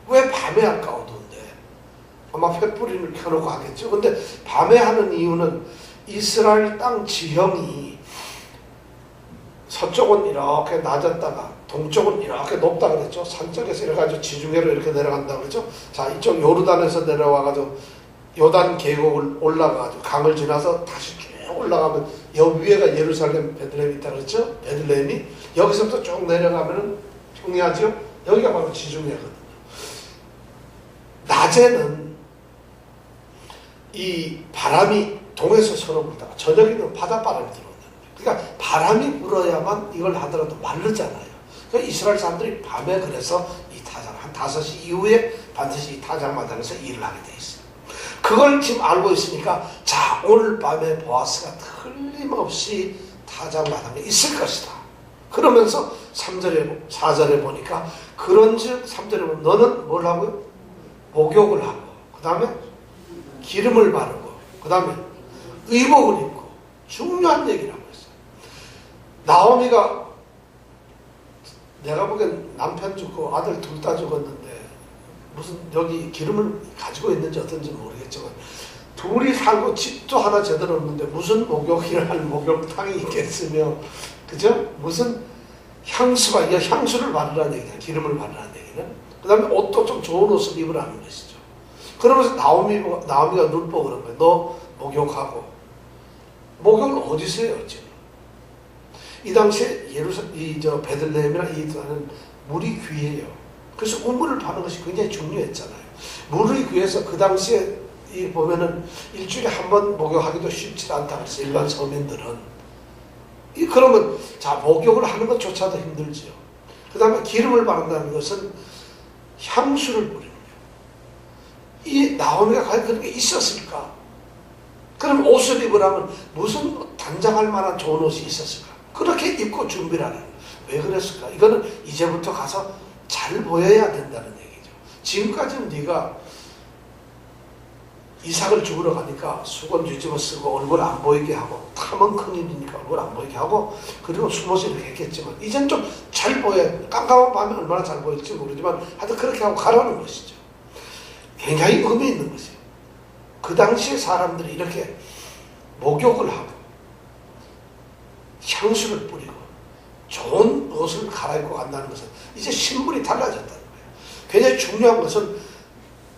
S1: 왜 밤에 할까? 어두운데. 아마 횃불을 켜놓고 하겠죠. 근데 밤에 하는 이유는 이스라엘 땅 지형이 서쪽은 이렇게 낮았다가 동쪽은 이렇게 높다 그랬죠. 산쪽에서 이래가지고 지중해로 이렇게 내려간다 그랬죠. 자, 이쪽 요르단에서 내려와가지고 요단 계곡을 올라가가지고 강을 지나서 다시 쭉 올라가면 여기 위에가 예루살렘 베들레헴이 있다 그랬죠. 베들레헴이 여기서부터 쭉 내려가면은 평야죠. 여기가 바로 지중해거든요. 낮에는 이 바람이 동에서 서로 불다가 저녁에는 바닷바람이 들어온다는 거예요. 그러니까 바람이 불어야만 이걸 하더라도 마르잖아요. 그러니까 이스라엘 사람들이 밤에 그래서 이 타작 한 5시 이후에 반드시 이 타작마당에서 일을 하게 돼 있어요. 그걸 지금 알고 있으니까 자, 오늘 밤에 보아스가 틀림없이 타작마당에 있을 것이다. 그러면서 3절에 4절에 보니까 그런즉 3절에 보면 너는 뭘 하고요? 목욕을 하고 그 다음에 기름을 바르고 그 다음에 의복을 입고 중요한 얘기라고 했어요. 나오미가 내가 보기엔 남편 죽고 아들 둘 다 죽었는데 무슨 여기 기름을 가지고 있는지 어떤지 모르겠지만 둘이 살고 집도 하나 제대로 없는데 무슨 목욕을 할 목욕탕이 있겠으며 그죠? 무슨 향수가 이게 향수를 바르라는 얘기냐 기름을 바르라는 얘기는 그 다음에 옷도 좀 좋은 옷을 입으라는 것이죠. 그러면서 나오미가 눈 보고 그런 거예요. 너 목욕하고. 목욕을 어디서 해요, 지금? 이 당시에 베들레헴이나 이 땅은 물이 귀해요. 그래서 우물을 파는 것이 굉장히 중요했잖아요. 물이 귀해서 그 당시에 보면은 일주일에 한 번 목욕하기도 쉽지 않다 그래서 일반 서민들은. 그러면, 자, 목욕을 하는 것조차도 힘들지요. 그 다음에 기름을 바른다는 것은 향수를 뿌리는 거예요. 이 나오미가 과연 그런 게 있었을까? 그럼 옷을 입으라면 무슨 단장할 만한 좋은 옷이 있었을까? 그렇게 입고 준비를 하는 거예요. 왜 그랬을까? 이거는 이제부터 가서 잘 보여야 된다는 얘기죠. 지금까지는 네가 이삭을 죽으러 가니까 수건 뒤집어 쓰고 얼굴 안 보이게 하고, 탐은 큰일이니까 얼굴 안 보이게 하고, 그리고 숨어서 이렇게 했겠지만 이젠 좀 잘 보여야, 깜깜한 밤에 얼마나 잘 보일지 모르지만 하여튼 그렇게 하고 가라는 것이죠. 굉장히 의미 있는 것이에요. 그 당시에 사람들이 이렇게 목욕을 하고 향수를 뿌리고 좋은 옷을 갈아입고 간다는 것은 이제 신분이 달라졌다는 거예요. 굉장히 중요한 것은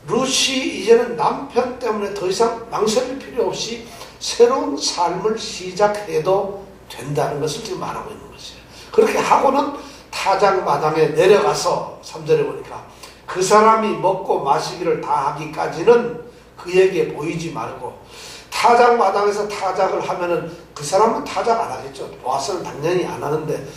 S1: 룻이 이제는 남편 때문에 더 이상 망설일 필요 없이 새로운 삶을 시작해도 된다는 것을 지금 말하고 있는 것이에요. 그렇게 하고는 타작마당에 내려가서 3절에 보니까 그 사람이 먹고 마시기를 다 하기까지는 그에게 보이지 말고, 타작마당에서 타작을 하면은 그 사람은 타작 안 하겠죠. 보아스는 당연히 안 하는데,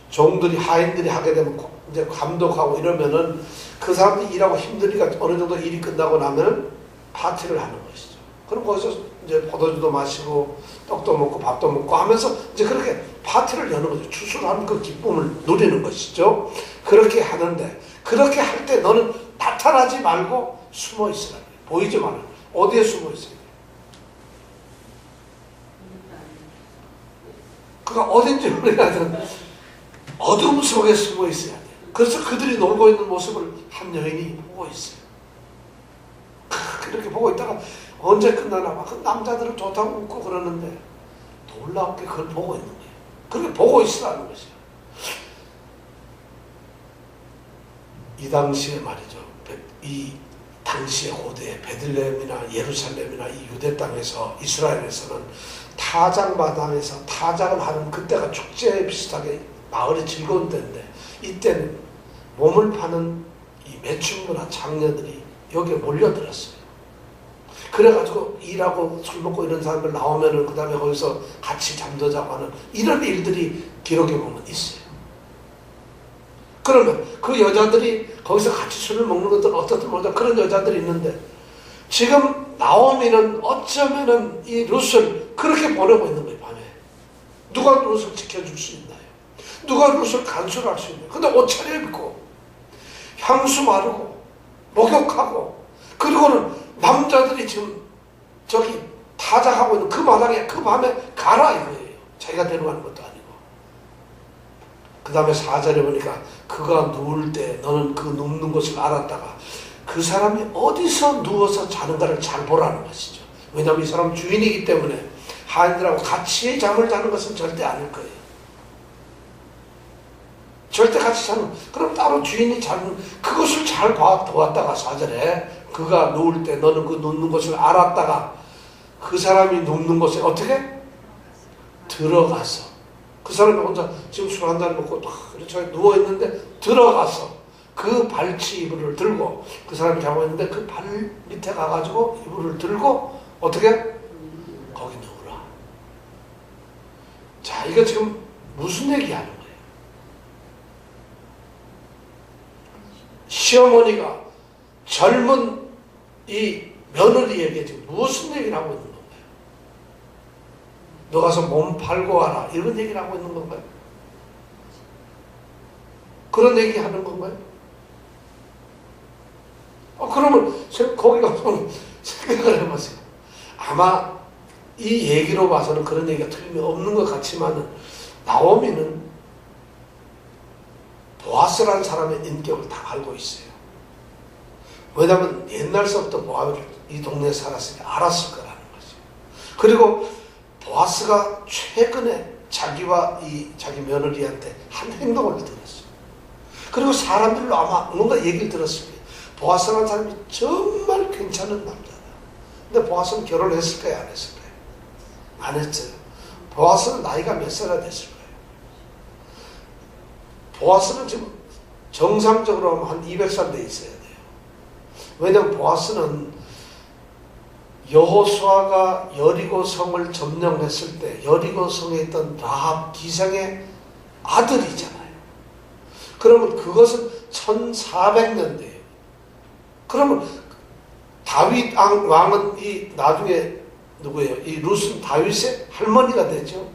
S1: 종들이, 하인들이 하게 되면 이제 감독하고 이러면은 그 사람들이 일하고 힘드니까 어느 정도 일이 끝나고 나면은 파티를 하는 것이죠. 그럼 거기서 이제 포도주도 마시고 떡도 먹고 밥도 먹고 하면서 이제 그렇게 파티를 여는 거죠. 추수하는 그 기쁨을 누리는 것이죠. 그렇게 하는데, 그렇게 할 때 너는 나타나지 말고 숨어 있으라. 보이지 말고. 어디에 숨어 있어야 돼? 그가 어딘지 모르겠는 어둠 속에 숨어 있어야 돼. 그래서 그들이 놀고 있는 모습을 한 여인이 보고 있어요. 그렇게 보고 있다가 언제 끝나나 봐. 그 남자들은 좋다고 웃고 그러는데 놀랍게 그걸 보고 있는 거예요. 그렇게 보고 있으라는 것이에요. 이 당시에 말이죠. 이 당시의 고대의 베들레헴이나 예루살렘이나 이 유대 땅에서, 이스라엘에서는 타작마당에서 타작을 하는 그때가 축제에 비슷하게 마을이 즐거운 때인데, 이때는 몸을 파는 이 매춘부나 장녀들이 여기에 몰려들었어요. 그래가지고 일하고 술 먹고 이런 사람들 나오면은 그 다음에 거기서 같이 잠도 자고 하는 이런 일들이 기록에 보면 있어요. 그러면 그 여자들이 거기서 같이 술을 먹는 것들 어떻든 모르다 그런 여자들이 있는데, 지금 나오미는 어쩌면은 이 룻을 그렇게 보내고 있는 거예요. 밤에 누가 룻을 지켜줄 수 있나요? 누가 룻을 간수할 수 있나요? 근데 옷 차려입고 향수 바르고 목욕하고, 그리고는 남자들이 지금 저기 타작하고 있는 그 마당에 그 밤에 가라 이거예요. 자기가 데려가는 것도 아니고. 그 다음에 4절에 보니까 그가 누울 때 너는 그 눕는 것을 알았다가 그 사람이 어디서 누워서 자는가를 잘 보라는 것이죠. 왜냐하면 이 사람 주인이기 때문에 하인들하고 같이 잠을 자는 것은 절대 아닐 거예요. 절대 같이 자는, 그럼 따로 주인이 자는 그것을 잘 보았다가 4절에 그가 누울 때 너는 그 눕는 것을 알았다가 그 사람이 눕는 곳에 어떻게? 들어가서, 그 사람이 혼자 지금 술 한 잔 먹고 그렇죠 누워있는데 들어가서 그 발치 이불을 들고, 그 사람이 자고 있는데 그 발 밑에 가가지고 이불을 들고 어떻게? 거기 누우라. 자, 이거 지금 무슨 얘기하는 거예요? 시어머니가 젊은 이 며느리에게 지금 무슨 얘기를 하고 있는 건가요? 너 가서 몸 팔고 와라 이런 얘기를 하고 있는 건가요? 그런 얘기 하는 건가요? 그러면 거기 가서 생각을 해보세요. 아마 이 얘기로 봐서는 그런 얘기가 틀림이 없는 것 같지만은, 나오미는 보아스라는 사람의 인격을 다 알고 있어요. 왜냐하면 옛날서부터 모압을 이 동네에 살았으니까 알았을 거라는 거죠. 그리고 보아스가 최근에 자기와 이 자기 며느리한테 한 행동을 들었어요. 그리고 사람들로 아마 뭔가 얘기를 들었을 거예요. 보아스라는 사람이 정말 괜찮은 남자다. 근데 보아스는 결혼했을 거예요? 안 했을 거예요? 안 했어요. 보아스는 나이가 몇 살이나 됐을 거예요? 보아스는 지금 정상적으로 하면 한 200살 돼 있어야 돼요. 왜냐하면 보아스는 여호수아가 여리고 성을 점령했을 때 여리고 성에 있던 라합 기생의 아들이잖아요. 그러면 그것은 1400년대예요. 그러면 다윗 왕은 이 나중에 누구예요? 이 룻은 다윗의 할머니가 되죠.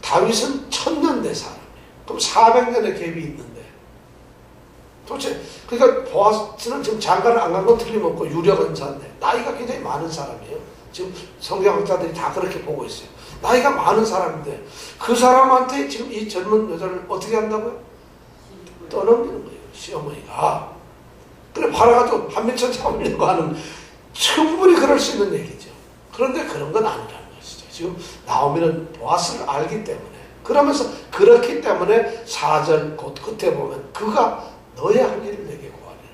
S1: 다윗은 1000년대 사람이에요. 그럼 400년의 갭이 있는데 도대체 그러니까 보아스는 지금 장가를 안 간 건 틀림없고 유력언사인데 나이가 굉장히 많은 사람이에요. 지금 성경학자들이 다 그렇게 보고 있어요. 나이가 많은 사람인데 그 사람한테 지금 이 젊은 여자를 어떻게 한다고요? 떠넘기는 거예요. 시어머니가. 그래 팔아가지고 한미천 잡으려고 하는, 충분히 그럴 수 있는 얘기죠. 그런데 그런 건 아니라는 것이죠. 지금 나오미는 보아스를 알기 때문에, 그러면서 그렇기 때문에 4절 곧 끝에 보면 그가 너의 할 일을 내게 구하리라.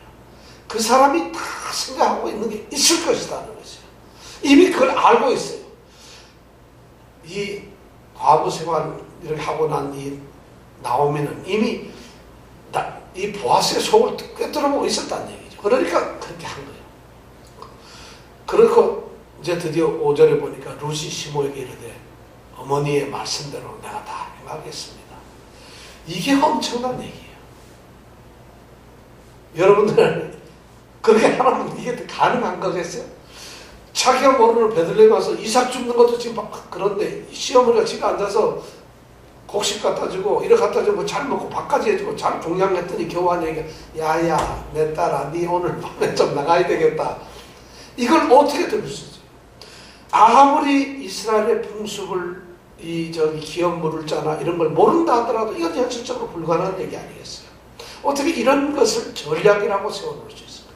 S1: 그 사람이 다 생각하고 있는 게 있을 것이라는 것이죠. 이미 그걸 알고 있어요. 이 과부 생활을 하고 난 이 나오미는 이미 이 보아스의 속을 꿰뚫어보고 있었다는 얘기죠. 그러니까 그렇게 한 거예요. 그렇고 이제 드디어 5절에 보니까 룻이 시모에게 이르되 어머니의 말씀대로 내가 다 행하겠습니다. 이게 엄청난 얘기예요. 여러분들 그렇게 하면 이게 가능한 거겠어요? 자기가 모르는 베들레헴 와서 이삭 줍는 것도 지금 그런데 시어머니가 집에 앉아서 곡식 갖다 주고 이렇게 갖다 주고 잘 먹고 밥까지 해주고 잘 종양했더니 겨우 한 얘기가 야야 내 딸아 네 오늘 밤에 좀 나가야 되겠다. 이걸 어떻게 들을 수 있어요? 아무리 이스라엘의 풍습을 기업 물을 자나 이런 걸 모른다 하더라도 이건 현실적으로 불가능한 얘기 아니겠어요? 어떻게 이런 것을 전략이라고 세워놓을 수 있을까요?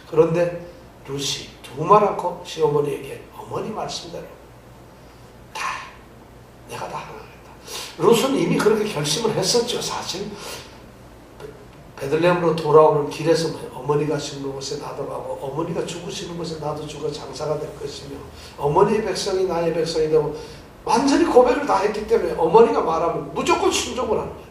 S1: 그런데 룻이 두말 않고 시어머니에게 어머니 말씀대로 다 내가 다 하겠다. 룻은 이미 그렇게 결심을 했었죠. 사실 베들레헴으로 돌아오는 길에서 어머니가 죽는 곳에 나도 가고 어머니가 죽으시는 곳에 나도 죽어 장사가 될 것이며 어머니의 백성이 나의 백성이 되고 완전히 고백을 다 했기 때문에 어머니가 말하면 무조건 순종을 하는 거예요.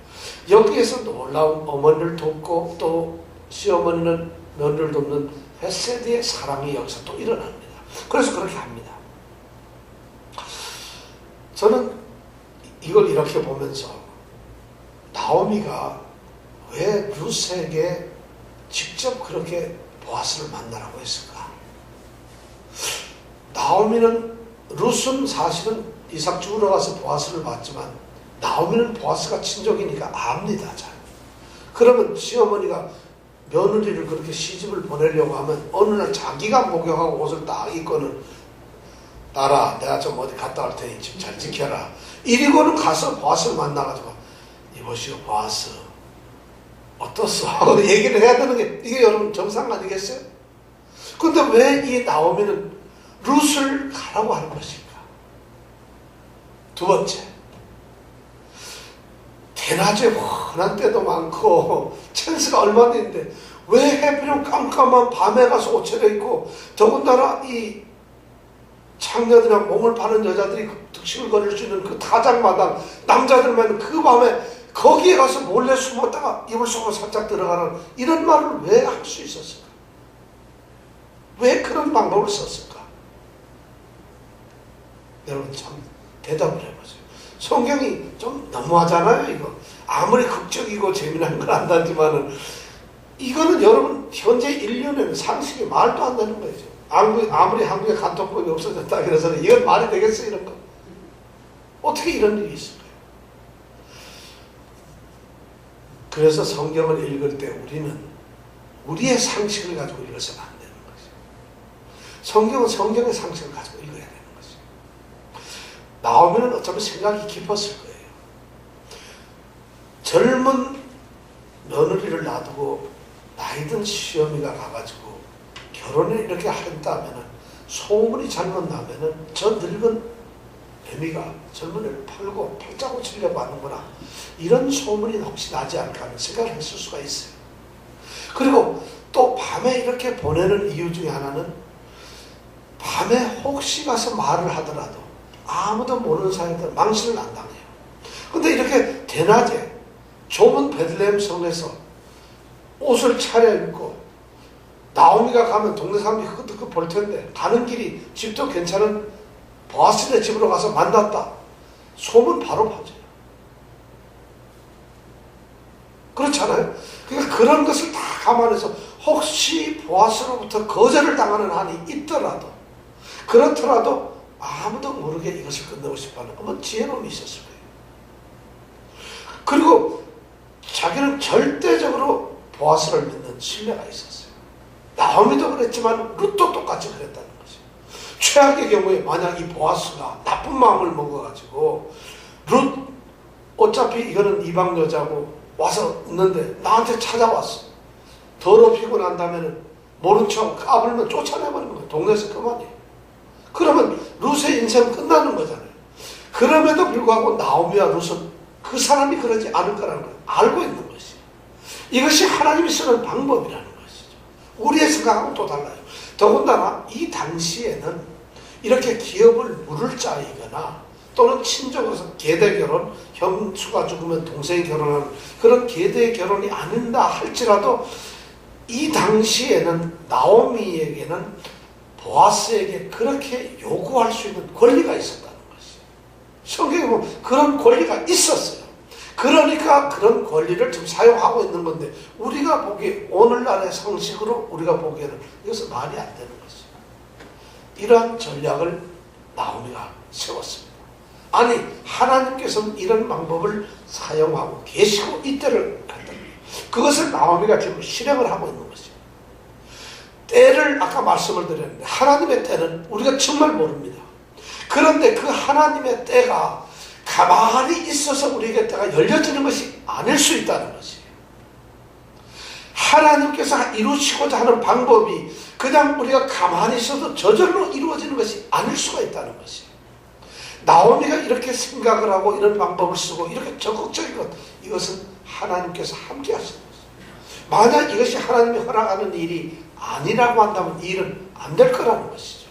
S1: 여기에서 놀라운 어머니를 돕고 또 시어머니는 며느리를 돕는 헤세드의 사랑이 여기서 또 일어납니다. 그래서 그렇게 합니다. 저는 이걸 이렇게 보면서 나오미가 왜 룻에게 직접 그렇게 보아스를 만나라고 했을까? 나오미는 룻은 사실은 이삭 주우러 가서 보아스를 봤지만 나오미는 보아스가 친족이니까 압니다. 잘. 그러면 시어머니가 며느리를 그렇게 시집을 보내려고 하면 어느 날 자기가 목욕하고 옷을 딱 입고는 딸아 내가 좀 어디 갔다 올 테니 집 잘 지켜라. 이리고는 가서 보아스를 만나가지고 이보시오 보아스 어떻소? 하고 얘기를 해야 되는 게 이게 여러분 정상 아니겠어요? 근데 왜 이 나오미는 룻을 가라고 하는 것일까? 두 번째, 대낮에 환한 때도 많고 찬스가 얼마나 있는데 왜 해필이면 깜깜한 밤에 가서 옷 차려입고 더군다나 이 창녀들이랑 몸을 파는 여자들이 득실을 거릴 수 있는 그 타작마당 남자들만 그 밤에 거기에 가서 몰래 숨었다가 이불 속으로 살짝 들어가는 이런 말을 왜 할 수 있었을까? 왜 그런 방법을 썼을까? 여러분 참 대답을 해보세요. 성경이 좀 너무하잖아요. 이거 아무리 극적이고 재미난 건 안다지만은 이거는 여러분 현재 인류는 상식이 말도 안 되는 거죠. 아무리 한국에 간통법이 없어졌다 그래서는 이건 말이 되겠어 이런 거. 어떻게 이런 일이 있을까요? 그래서 성경을 읽을 때 우리는 우리의 상식을 가지고 읽어서는 안 되는 거죠. 성경은 성경의 상식을 가지고 읽어야 되는 거죠. 나오면은 어쩌면 생각이 깊었을 거예요. 젊은 며느리를 놔두고 나이든 시어미가 가가지고 결혼을 이렇게 한다면은 소문이 잘못 나면은 저 늙은 애미가 젊은이를 팔고 팔자고 치려고 하는구나 이런 소문이 혹시 나지 않을까 하는 생각을 했을 수가 있어요. 그리고 또 밤에 이렇게 보내는 이유 중에 하나는 밤에 혹시 가서 말을 하더라도 아무도 모르는 사이인데 망신을 안 당해요. 근데 이렇게 대낮에 좁은 베들레헴 성에서 옷을 차려입고 나오미가 가면 동네 사람들이 그것도 볼 텐데 가는 길이 집도 괜찮은 보아스네 집으로 가서 만났다. 소문 바로 퍼져요. 그렇잖아요. 그러니까 그런 것을 다 감안해서 혹시 보아스로부터 거절을 당하는 한이 있더라도 그렇더라도 아무도 모르게 이것을 끝내고 싶어하는 어머 지혜로움이 있었을 거예요. 그리고 자기는 절대적으로 보아스를 믿는 신뢰가 있었어요. 나오미도 그랬지만 룻도 똑같이 그랬다는 거죠. 최악의 경우에 만약 이 보아스가 나쁜 마음을 먹어가지고 룻 어차피 이거는 이방 여자고 와서 있는데 나한테 찾아왔어. 더럽히고 난 다음에는 모른 척 까불면 쫓아내버리는 거예요. 동네에서 그만이에요. 그러면 룻의 인생은 끝나는 거잖아요. 그럼에도 불구하고 나오미와 룻은 그 사람이 그러지 않을 거라는 걸 알고 있는 것이에요. 이것이 하나님이 쓰는 방법이라는 것이죠. 우리의 생각하고는 또 달라요. 더군다나 이 당시에는 이렇게 기업을 물을 자이거나 또는 친족으로서 계대 결혼, 형수가 죽으면 동생이 결혼하는 그런 계대 결혼이 아닌다 할지라도 이 당시에는 나오미에게는 보아스에게 그렇게 요구할 수 있는 권리가 있었다는 것이에요. 성경에 보면 그런 권리가 있었어요. 그러니까 그런 권리를 지금 사용하고 있는 건데 우리가 보기에 오늘날의 상식으로 우리가 보기에는 이것은 말이 안 되는 것이에요. 이러한 전략을 나오미가 세웠습니다. 아니 하나님께서는 이런 방법을 사용하고 계시고 이때를 간다. 그것을 나오미가 지금 실행을 하고 있는 것이에요. 때를 아까 말씀을 드렸는데 하나님의 때는 우리가 정말 모릅니다. 그런데 그 하나님의 때가 가만히 있어서 우리에게 때가 열려지는 것이 아닐 수 있다는 것이에요. 하나님께서 이루시고자 하는 방법이 그냥 우리가 가만히 있어도 저절로 이루어지는 것이 아닐 수가 있다는 것이에요. 나오미가 이렇게 생각을 하고 이런 방법을 쓰고 이렇게 적극적인 것, 이것은 하나님께서 함께 하시는 것이에요. 만약 이것이 하나님이 허락하는 일이 아니라고 한다면 이 일은 안 될 거라는 것이죠.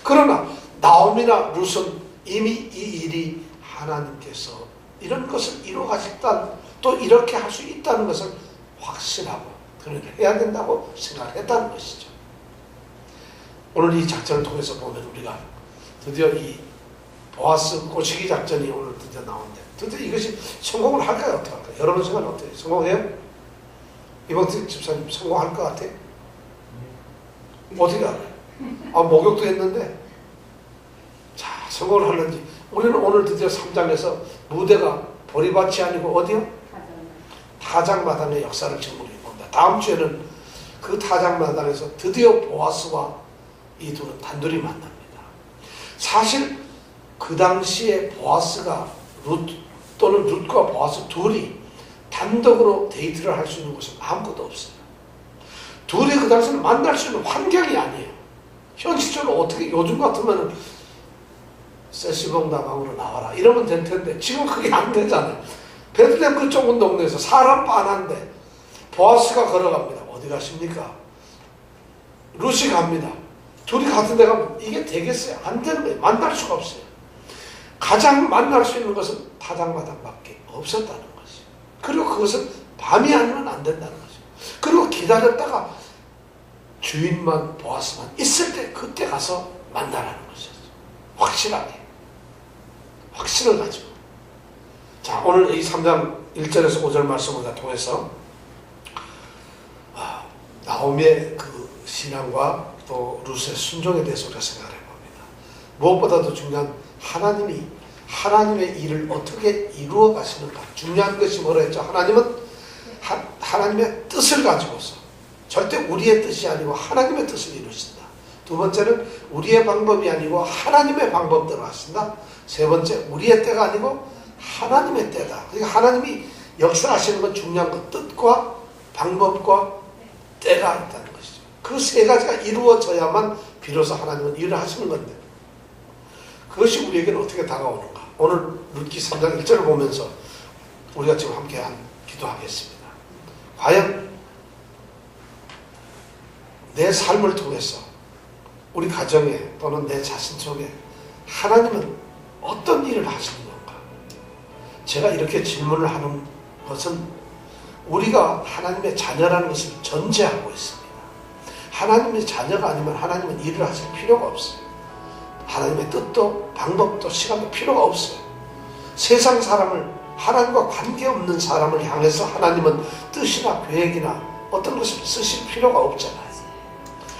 S1: 그러나 나오미나 룻은 이미 이 일이 하나님께서 이런 것을 이루어가셨다, 또 이렇게 할 수 있다는 것을 확신하고 그를 해야 된다고 생각했다는 것이죠. 오늘 이 작전을 통해서 보면 우리가 드디어 이 보아스 꼬시기 작전이 오늘 드디어 나오는데 드디어 이것이 성공을 할까요? 어떻게 할까요? 여러분 생각은 어때요? 성공해요? 이번 집사님 성공할 것 같아요? 어떻게 알아요? 목욕도 했는데 자 성공을 하는지. 우리는 오늘 드디어 3장에서 무대가 보리밭이 아니고 어디요? 타작마당의 역사를 지금 우리 본다. 다음 주에는 그 타작마당에서 드디어 보아스와 이 둘은 단둘이 만납니다. 사실 그 당시에 보아스가 룻 또는 룻과 보아스 둘이 단독으로 데이트를 할 수 있는 곳은 아무것도 없어요. 둘이 그 당시에는 만날 수 있는 환경이 아니에요. 현실적으로 어떻게 요즘 같으면 세시봉 다방으로 나와라 이러면 될 텐데 지금 그게 안 되잖아요. 베들레헴 그 좁은 동네에서 사람 빤한데 보아스가 걸어갑니다. 어디 가십니까? 룻이 갑니다. 둘이 같은 데 가면 이게 되겠어요? 안 되는 거예요. 만날 수가 없어요. 가장 만날 수 있는 것은 타작마당밖에 없었다는 것이에요. 그리고 그것은 밤이 아니면 안 된다는 것이에요. 그리고 기다렸다가 주인만 보아스만 있을 때 그때 가서 만나라는 것이었어요. 확실하게. 확신을 가지고. 자, 오늘 이 3장 1절에서 5절 말씀을 통해서 나오미의 그 신앙과 또 룻의 순종에 대해서 우리가 생각을 해봅니다. 무엇보다도 중요한 하나님이 하나님의 일을 어떻게 이루어 가시는가. 중요한 것이 뭐라 했죠? 하나님은 하나님의 뜻을 가지고서 절대 우리의 뜻이 아니고 하나님의 뜻을 이루신다. 두 번째는 우리의 방법이 아니고 하나님의 방법대로 하신다. 세 번째, 우리의 때가 아니고 하나님의 때다. 그러니까 하나님이 역사하시는 건 중요한 건 뜻과 방법과 때가 있다는 것이죠. 그 세 가지가 이루어져야만 비로소 하나님은 일을 하시는 건데 그것이 우리에게는 어떻게 다가오는가. 오늘 룻기 3장 1절을 보면서 우리가 지금 함께 기도하겠습니다. 과연 내 삶을 통해서 우리 가정에 또는 내 자신 속에 하나님은 어떤 일을 하시는 건가? 제가 이렇게 질문을 하는 것은 우리가 하나님의 자녀라는 것을 전제하고 있습니다. 하나님의 자녀가 아니면 하나님은 일을 하실 필요가 없어요. 하나님의 뜻도 방법도 시간도 필요가 없어요. 세상 사람을 하나님과 관계없는 사람을 향해서 하나님은 뜻이나 계획이나 어떤 것을 쓰실 필요가 없잖아요.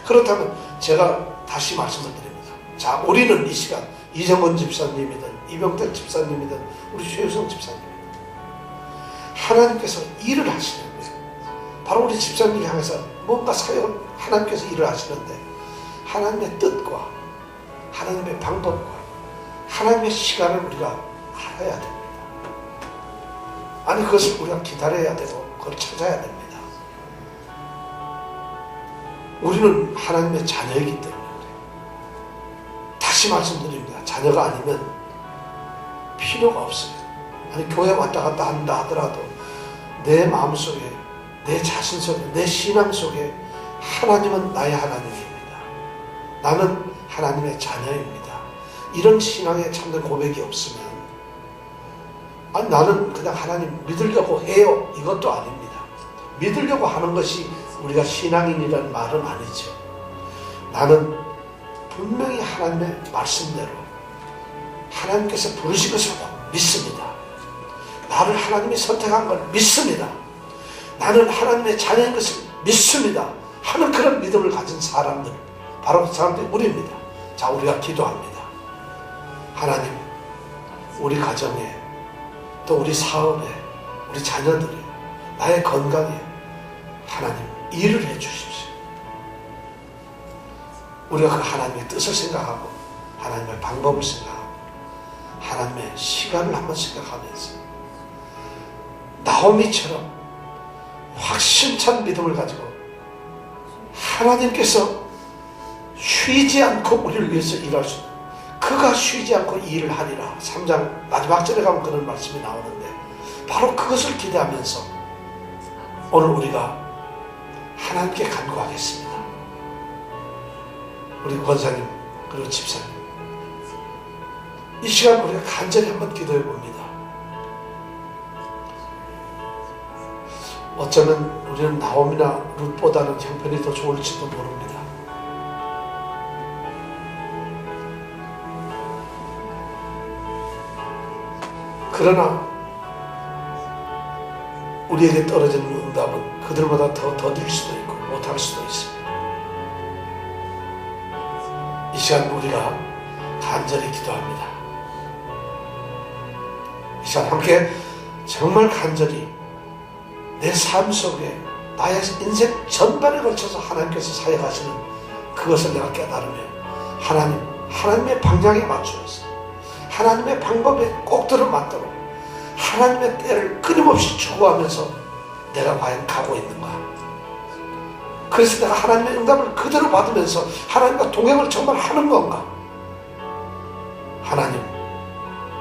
S1: 그렇다면 제가 다시 말씀을 드립니다. 자, 우리는 이 시간 이정원 집사님이든 이병택 집사님이든 우리 최유성 집사님이든 하나님께서 일을 하시는데 바로 우리 집사님을 향해서 뭔가 사역을 하나님께서 일을 하시는데 하나님의 뜻과 하나님의 방법과 하나님의 시간을 우리가 알아야 됩니다. 아니 그것을 우리가 기다려야 되고 그걸 찾아야 됩니다. 우리는 하나님의 자녀이기 때문에 그래요. 다시 말씀드립니다. 자녀가 아니면 필요가 없어요. 아니 교회 왔다 갔다 한다 하더라도 내 마음속에, 내 자신 속에, 내 신앙 속에 하나님은 나의 하나님입니다. 나는 하나님의 자녀입니다. 이런 신앙의 참된 고백이 없으면 아니 나는 그냥 하나님 믿으려고 해요. 이것도 아닙니다. 믿으려고 하는 것이 우리가 신앙인이라는 말은 아니죠. 나는 분명히 하나님의 말씀대로 하나님께서 부르신 것을 믿습니다. 나를 하나님이 선택한 걸 믿습니다. 나는 하나님의 자녀인 것을 믿습니다. 하는 그런 믿음을 가진 사람들, 바로 그 사람들이 우리입니다. 자, 우리가 기도합니다. 하나님, 우리 가정에, 또 우리 사업에, 우리 자녀들이, 나의 건강에 하나님 일을 해주십시오. 우리가 그 하나님의 뜻을 생각하고 하나님의 방법을 생각하고 하나님의 시간을 한번 생각하면서 나오미처럼 확신찬 믿음을 가지고 하나님께서 쉬지 않고 우리를 위해서 일할 수 있는, 그가 쉬지 않고 일을 하리라. 3장 마지막 절에 가면 그런 말씀이 나오는데 바로 그것을 기대하면서 오늘 우리가 하나님께 간구하겠습니다. 우리 권사님 그리고 집사님, 이 시간 우리가 간절히 한번 기도해 봅니다. 어쩌면 우리는 나옴이나 룻보다는 형편이 더 좋을지도 모릅니다. 그러나 우리에게 떨어지는 응답은 그들보다 더 더딜 수도 있고 못할 수도 있습니다. 이 시간 우리가 간절히 기도합니다. 이 시간 함께 정말 간절히 내 삶 속에 나의 인생 전반에 걸쳐서 하나님께서 사역하시는 그것을 내가 깨달으면 하나님의 방향에 맞추어서 하나님의 방법에 꼭 들어맞도록 하나님의 때를 끊임없이 추구하면서 내가 과연 가고 있는가. 그래서 내가 하나님의 응답을 그대로 받으면서 하나님과 동행을 정말 하는 건가. 하나님,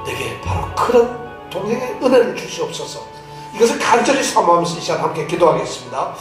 S1: 내게 바로 그런 동행의 은혜를 주시옵소서. 이것을 간절히 사모하면서 이 시간 함께 기도하겠습니다.